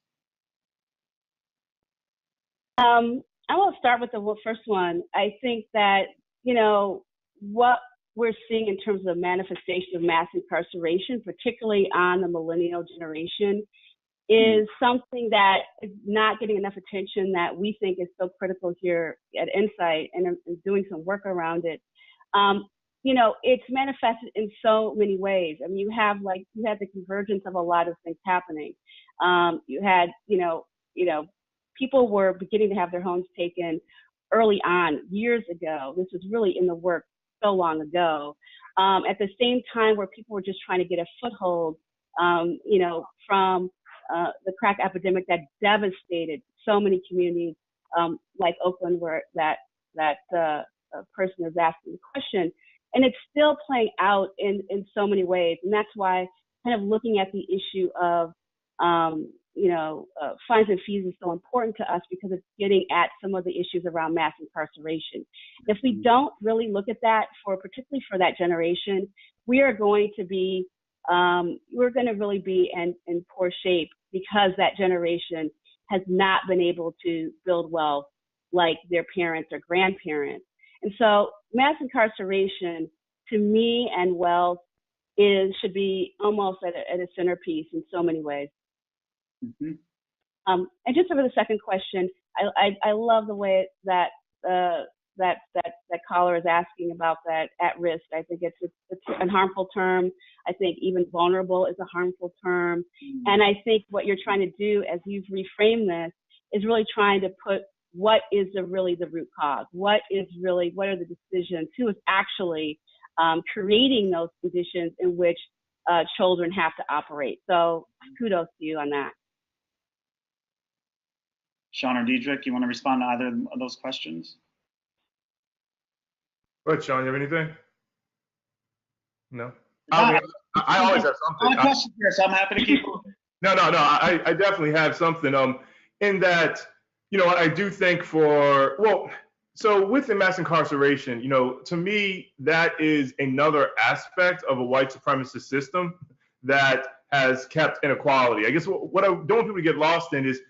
I will start with the first one. I think that, you know, what we're seeing in terms of manifestation of mass incarceration, particularly on the millennial generation, is something that is not getting enough attention that we think is so critical here at Insight, and doing some work around it. You know, it's manifested in so many ways. I mean, you had the convergence of a lot of things happening. You had, people were beginning to have their homes taken early on, years ago. This was really in the work so long ago. At the same time where people were just trying to get a foothold, from the crack epidemic that devastated so many communities, like Oakland, where that person is asking the question. And it's still playing out in so many ways. And that's why kind of looking at the issue of, fines and fees is so important to us, because it's getting at some of the issues around mass incarceration. If we don't really look at that, particularly for that generation, we are going to be, really be in poor shape, because that generation has not been able to build wealth like their parents or grandparents. And so mass incarceration, to me, and wealth should be almost at a centerpiece in so many ways. Mm-hmm. And just over the second question, I love the way that caller is asking about that at risk. I think it's a harmful term. I think even vulnerable is a harmful term. Mm-hmm. And I think what you're trying to do, as you've reframed this, is really trying to put what is really the root cause. What are the decisions? Who is actually creating those conditions in which children have to operate. So kudos to you on that. Shawn or Dedrick, you want to respond to either of those questions? Go ahead, Shawn, you have anything? No? I mean, I always have something. I have questions here, so I'm happy to keep moving. No, I definitely have something. In that, I do think so within mass incarceration, to me, that is another aspect of a white supremacist system that has kept inequality. I guess what I don't want people to get lost in is,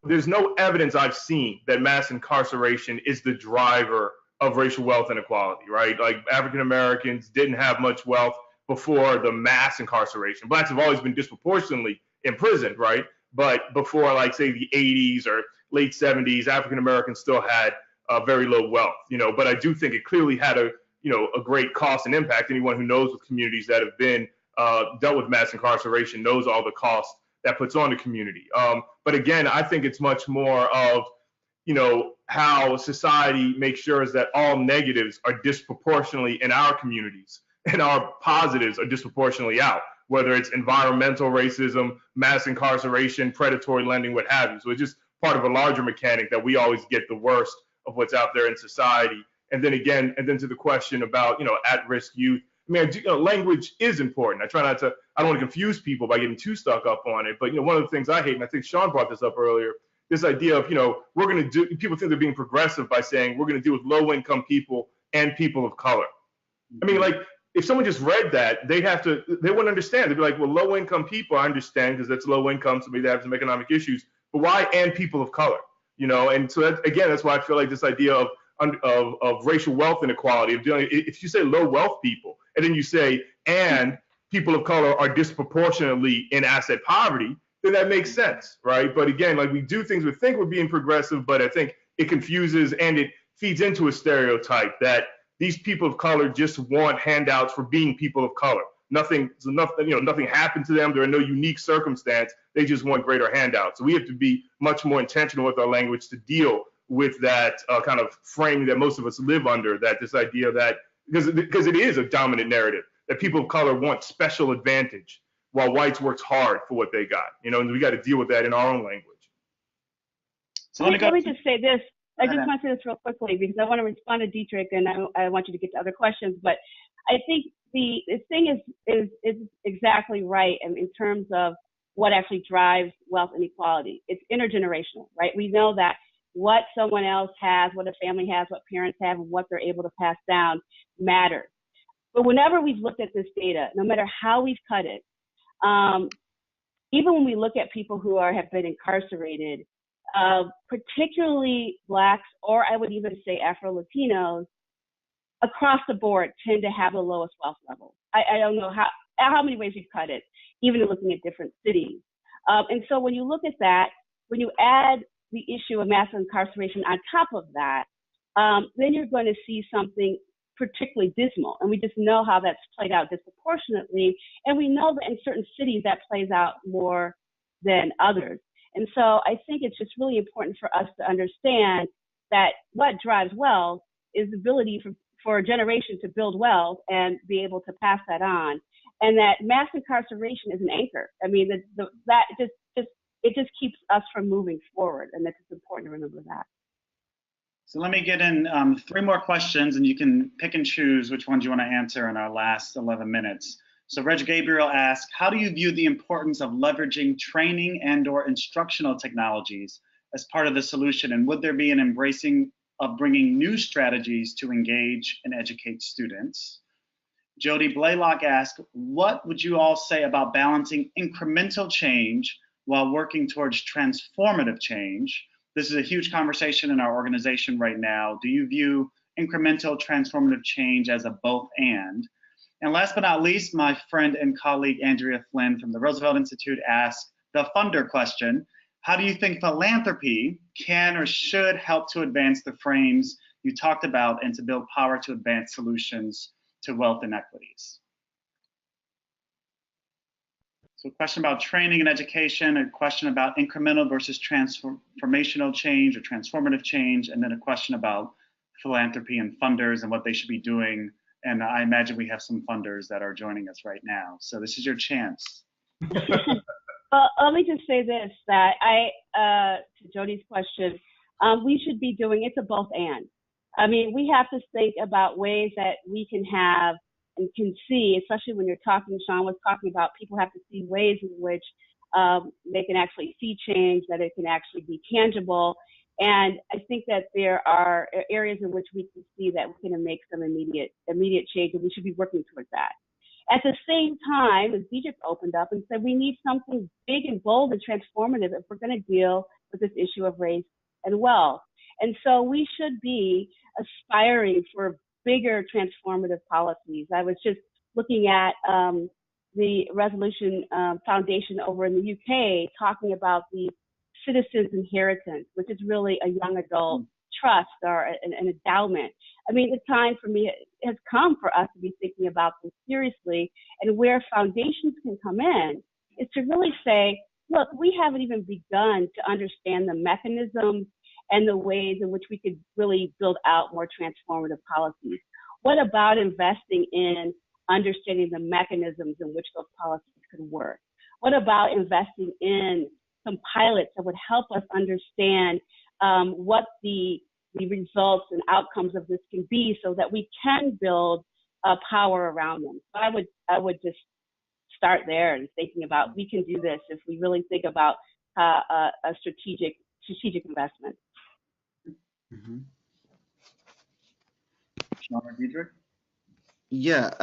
there's no evidence I've seen that mass incarceration is the driver of racial wealth inequality, right? Like African Americans didn't have much wealth before the mass incarceration. Blacks have always been disproportionately imprisoned, right? But before, like, say, the 80s or late 70s, African Americans still had very low wealth, but I do think it clearly had a great cost and impact. Anyone who knows with communities that have been dealt with mass incarceration knows all the costs that puts on the community. But again, I think it's much more of, how society makes sure that all negatives are disproportionately in our communities and our positives are disproportionately out, whether it's environmental racism, mass incarceration, predatory lending, what have you. So it's just part of a larger mechanic that we always get the worst of what's out there in society. And then to the question about, at-risk youth, I mean, language is important. I don't want to confuse people by getting too stuck up on it. But, one of the things I hate, and I think Shawn brought this up earlier, this idea of, people think they're being progressive by saying we're going to deal with low-income people and people of color. I mean, like, if someone just read that, they wouldn't understand. They'd be like, well, low-income people, I understand, because that's low income, so maybe they have some economic issues. But why and people of color? And so that's why I feel like this idea of racial wealth inequality, if you say low wealth people, and then you say, and people of color are disproportionately in asset poverty, then that makes sense, right? But again, like, we do things we think we're being progressive, but I think it confuses and it feeds into a stereotype that these people of color just want handouts for being people of color. Nothing happened to them. There are no unique circumstance. They just want greater handouts. So we have to be much more intentional with our language to deal with that kind of framing that most of us live under, that this idea that, because it is a dominant narrative, that people of color want special advantage while whites worked hard for what they got, and we got to deal with that in our own language. So let me just say this. I just want to say this real quickly because I want to respond to Dedrick and I want you to get to other questions. But I think the thing is exactly right in terms of what actually drives wealth inequality. It's intergenerational, right? We know that what someone else has, what a family has, what parents have, and what they're able to pass down matters. But whenever we've looked at this data, no matter how we've cut it, even when we look at people who have been incarcerated, particularly Blacks, or I would even say Afro-Latinos, across the board tend to have the lowest wealth level. I don't know how many ways we've cut it, even looking at different cities. And so when you look at that, when you add the issue of mass incarceration on top of that, then you're going to see something particularly dismal. And we just know how that's played out disproportionately. And we know that in certain cities that plays out more than others. And so I think it's just really important for us to understand that what drives wealth is the ability for a generation to build wealth and be able to pass that on. And that mass incarceration is an anchor. I mean, it just keeps us from moving forward. And it's important to remember that. So let me get in 3 more questions, and you can pick and choose which ones you want to answer in our last 11 minutes. So Reg Gabriel asked, how do you view the importance of leveraging training and/or instructional technologies as part of the solution? And would there be an embracing of bringing new strategies to engage and educate students? Jody Blaylock asked, what would you all say about balancing incremental change while working towards transformative change? This is a huge conversation in our organization right now. Do you view incremental transformative change as a both and? And last but not least, my friend and colleague Andrea Flynn from the Roosevelt Institute asked the funder question: how do you think philanthropy can or should help to advance the frames you talked about and to build power to advance solutions to wealth inequities? So a question about training and education, a question about incremental versus transformational change or transformative change, and then a question about philanthropy and funders and what they should be doing And I imagine we have some funders that are joining us right now. So this is your chance. Well, let me just say this, that to Jody's question, we should be doing, it's a both and. I mean, we have to think about ways that we can have and can see, especially when you're talking, Shawn was talking about people have to see ways in which they can actually see change, that it can actually be tangible. And I think that there are areas in which we can see that we can make some immediate change, and we should be working towards that. At the same time, as Dedrick opened up and said, we need something big and bold and transformative if we're going to deal with this issue of race and wealth. And so we should be aspiring for bigger transformative policies. I was just looking at the Resolution Foundation over in the UK talking about the citizens' inheritance, which is really a young adult trust or an endowment. I mean, the time for me has come for us to be thinking about this seriously, and where foundations can come in is to really say, look, we haven't even begun to understand the mechanisms and the ways in which we could really build out more transformative policies. What about investing in understanding the mechanisms in which those policies could work? What about investing in some pilots that would help us understand what the results and outcomes of this can be, so that we can build power around them? So I would just start there and thinking about, we can do this if we really think about a strategic investment. Mm-hmm. Shawn or Dedrick? Yeah,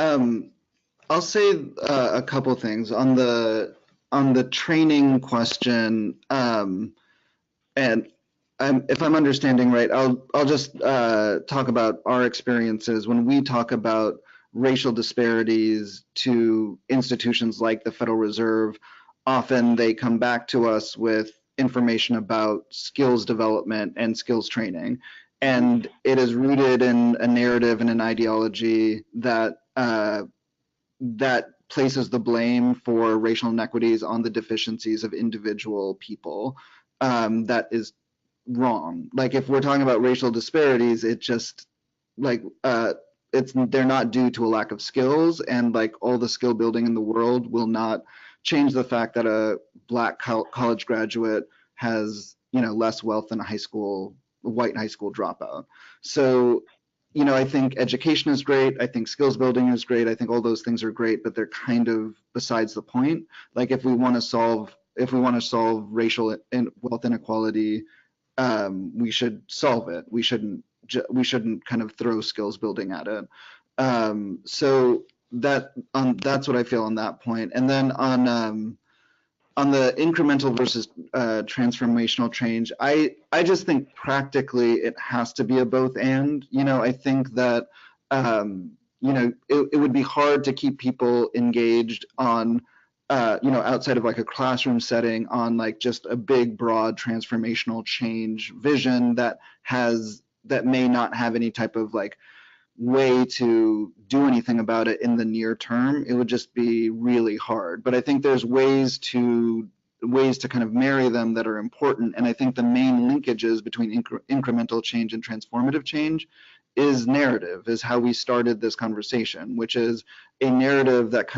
I'll say a couple things on the training question, and if I'm understanding right, I'll just talk about our experiences when we talk about racial disparities to institutions like the Federal Reserve. Often they come back to us with information about skills development and skills training, and it is rooted in a narrative and an ideology that that places the blame for racial inequities on the deficiencies of individual people. That is wrong. Like, if we're talking about racial disparities, it just like they're not due to a lack of skills, and like all the skill building in the world will not change the fact that a Black college graduate has, you know, less wealth than a white high school dropout. So, you know, I think education is great. I think skills building is great. I think all those things are great, but they're kind of besides the point. Like, if we want to solve racial and wealth inequality, we should solve it. We shouldn't kind of throw skills building at it. So that's what I feel on that point. And then on the incremental versus transformational change, I just think practically it has to be a both and. You know, I think that you know, it would be hard to keep people engaged on you know, outside of like a classroom setting on like just a big broad transformational change vision that may not have any type of like way to do anything about it in the near term. It would just be really hard. But I think there's ways to kind of marry them that are important. And I think the main linkages between incremental change and transformative change is narrative, is how we started this conversation, which is a narrative that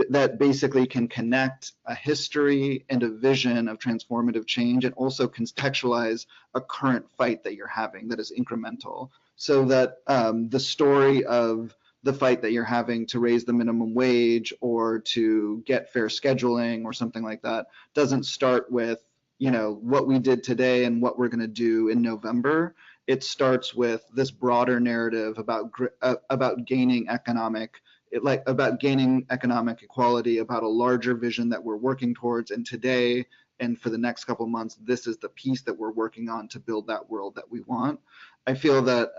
that basically can connect a history and a vision of transformative change, and also contextualize a current fight that you're having that is incremental. So that the story of the fight that you're having to raise the minimum wage or to get fair scheduling or something like that doesn't start with, you know, what we did today and what we're going to do in November. It starts with this broader narrative about gaining economic equality, about a larger vision that we're working towards. And today and for the next couple of months, this is the piece that we're working on to build that world that we want. I feel that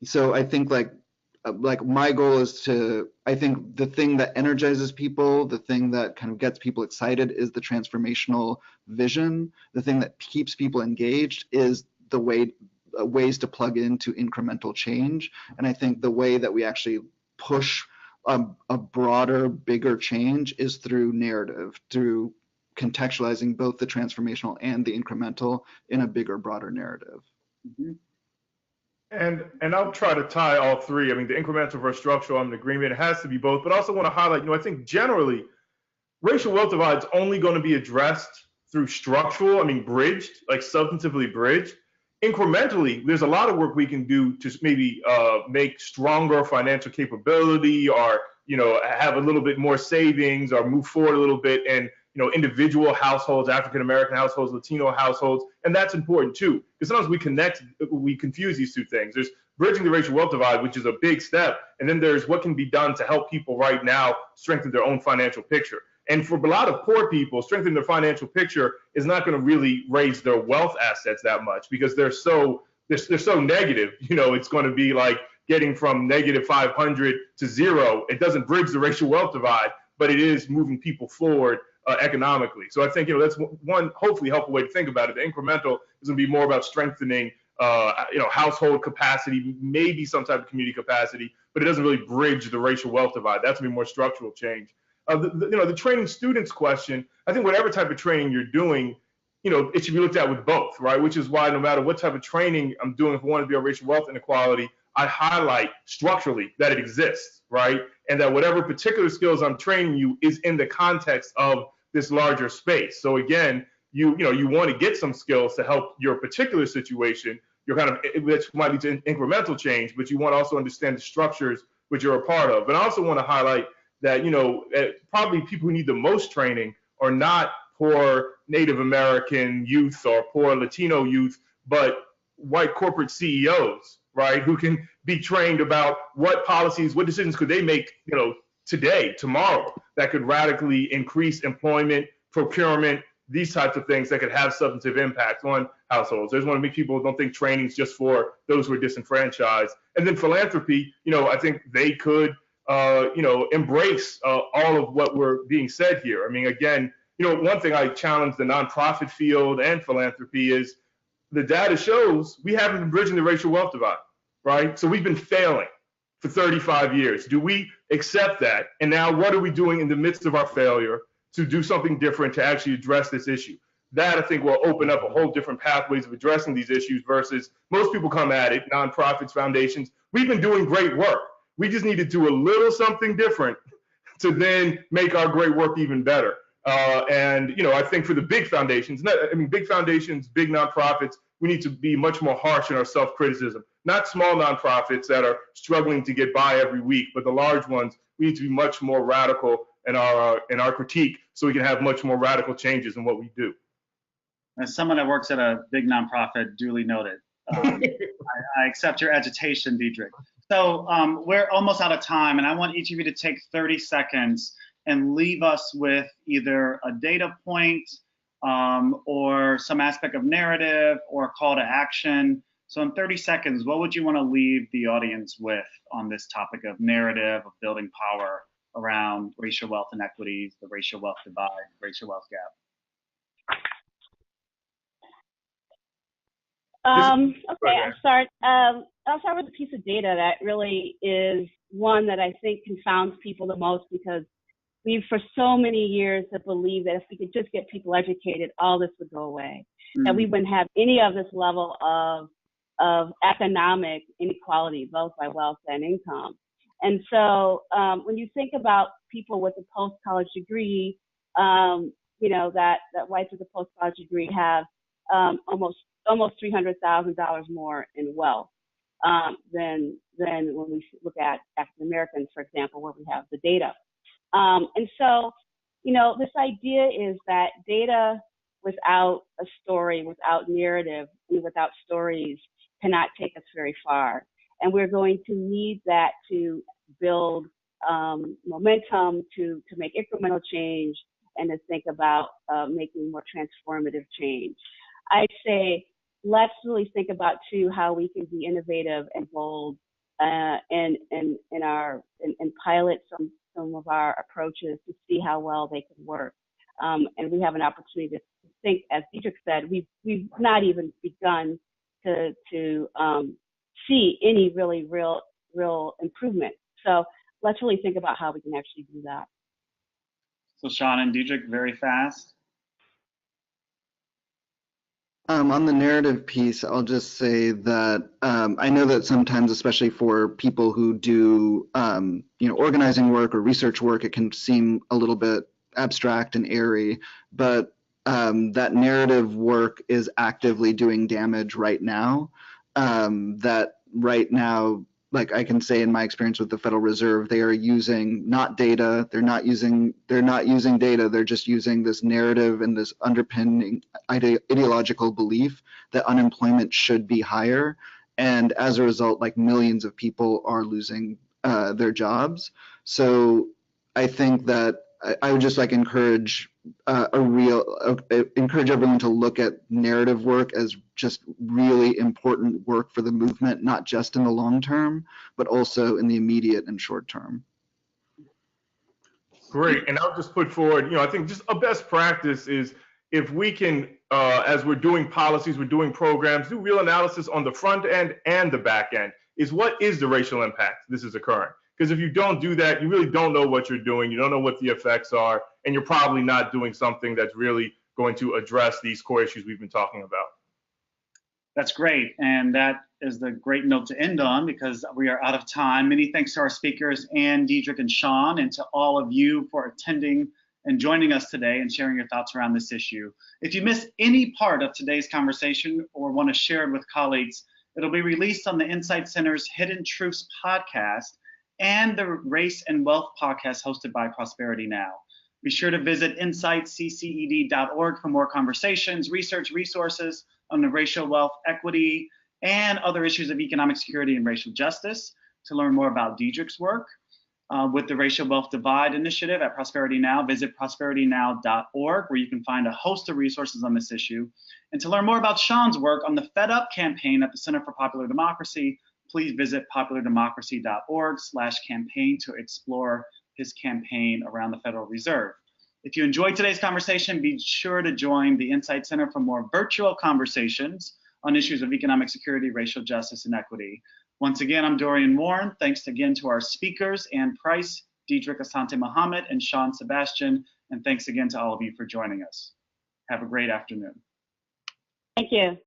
so I think like my goal is I think the thing that energizes people, the thing that kind of gets people excited is the transformational vision. The thing that keeps people engaged is the ways to plug into incremental change. And I think the way that we actually push a broader, bigger change is through narrative, through contextualizing both the transformational and the incremental in a bigger, broader narrative. Mm-hmm. And I'll try to tie all three. I mean, the incremental versus structural, I'm in agreement. It has to be both, but I also want to highlight, I think generally racial wealth divide is only going to be addressed through structural, bridged, like substantively bridged. Incrementally, there's a lot of work we can do to maybe make stronger financial capability, or have a little bit more savings, or move forward a little bit in individual households, African American households, Latino households, and that's important too, because sometimes we confuse these two things. There's bridging the racial wealth divide, which is a big step, and then there's what can be done to help people right now strengthen their own financial picture. And for a lot of poor people, strengthening their financial picture is not going to really raise their wealth assets that much, because they're so negative. It's going to be like getting from -500 to 0. It doesn't bridge the racial wealth divide, but it is moving people forward economically. So I think that's one hopefully helpful way to think about it. The incremental is going to be more about strengthening household capacity, maybe some type of community capacity, but it doesn't really bridge the racial wealth divide. That's going to be more structural change. The training students question, I think whatever type of training you're doing, it should be looked at with both, right? Which is why no matter what type of training I'm doing, if I want to be on racial wealth inequality, I highlight structurally that it exists, right? And that whatever particular skills I'm training you is in the context of this larger space. So again, you want to get some skills to help your particular situation. You're which might lead to incremental change, but you want to also understand the structures which you're a part of. But I also want to highlight that probably people who need the most training are not poor Native American youth or poor Latino youth, but white corporate CEOs, right, who can be trained about what policies, what decisions could they make, today, tomorrow, that could radically increase employment, procurement, these types of things that could have substantive impacts on households. I just want to make people don't think training is just for those who are disenfranchised. And then philanthropy, I think they could embrace all of what we're being said here. Again, one thing I challenge the nonprofit field and philanthropy is the data shows we haven't been bridging the racial wealth divide, right? So we've been failing for 35 years. Do we accept that? And now what are we doing in the midst of our failure to do something different to actually address this issue? That I think will open up a whole different pathways of addressing these issues versus most people come at it, nonprofits, foundations. We've been doing great work. We just need to do a little something different to then make our great work even better. And I think for the big foundations, big foundations, big nonprofits, we need to be much more harsh in our self-criticism. Not small nonprofits that are struggling to get by every week, but the large ones, we need to be much more radical in our critique, so we can have much more radical changes in what we do. As someone that works at a big nonprofit, duly noted. I accept your agitation, Dedrick. So we're almost out of time, and I want each of you to take 30 seconds and leave us with either a data point or some aspect of narrative or a call to action. So in 30 seconds, what would you want to leave the audience with on this topic of narrative, of building power around racial wealth inequities, the racial wealth divide, racial wealth gap? Okay, I'll start with a piece of data that really is one that I think confounds people the most, because we've for so many years have believed that if we could just get people educated, all this would go away, that we wouldn't have any of this level of economic inequality, both by wealth and income. And so when you think about people with a post-college degree, that whites with a post-college degree have almost $300,000 more in wealth than when we look at African Americans, for example, where we have the data. And so, this idea is that data without a story, without narrative, and without stories cannot take us very far. And we're going to need that to build momentum, to make incremental change, and to think about making more transformative change. I'd say let's really think about too how we can be innovative and bold and pilot some of our approaches to see how well they can work. And we have an opportunity to think, as Dedrick said, we've not even begun to see any really real improvement. So let's really think about how we can actually do that. So Shawn and Dedrick, very fast. On the narrative piece, I'll just say that I know that sometimes, especially for people who do, organizing work or research work, it can seem a little bit abstract and airy, but that narrative work is actively doing damage right now. That right now, like I can say in my experience with the Federal Reserve, they are using not data, they're not using data, they're just using this narrative and this underpinning ideological belief that unemployment should be higher. And as a result, like millions of people are losing their jobs. So I think that I would just like encourage encourage everyone to look at narrative work as just really important work for the movement, not just in the long term, but also in the immediate and short term. Great, and I'll just put forward, I think just a best practice is if we can, as we're doing policies, we're doing programs, do real analysis on the front end and the back end. Is what is the racial impact this is occurring? Because if you don't do that, you really don't know what you're doing. You don't know what the effects are, and you're probably not doing something that's really going to address these core issues we've been talking about. That's great, and that is the great note to end on because we are out of time. Many thanks to our speakers, Ann, Dedrick, and Shawn, and to all of you for attending and joining us today and sharing your thoughts around this issue. If you missed any part of today's conversation or want to share it with colleagues, it'll be released on the Insight Center's Hidden Truths podcast and the Race and Wealth podcast hosted by Prosperity Now. Be sure to visit insightcced.org for more conversations, research, resources on the racial wealth, equity, and other issues of economic security and racial justice. To learn more about Dedrick's work with the Racial Wealth Divide Initiative at Prosperity Now, visit prosperitynow.org, where you can find a host of resources on this issue. And to learn more about Shawn's work on the Fed Up campaign at the Center for Popular Democracy, please visit populardemocracy.org/campaign to explore his campaign around the Federal Reserve. If you enjoyed today's conversation, be sure to join the Insight Center for more virtual conversations on issues of economic security, racial justice, and equity. Once again, I'm Dorian Warren. Thanks again to our speakers, Ann Price, Dedrick Asante-Muhammad, and Shawn Sebastian. And thanks again to all of you for joining us. Have a great afternoon. Thank you.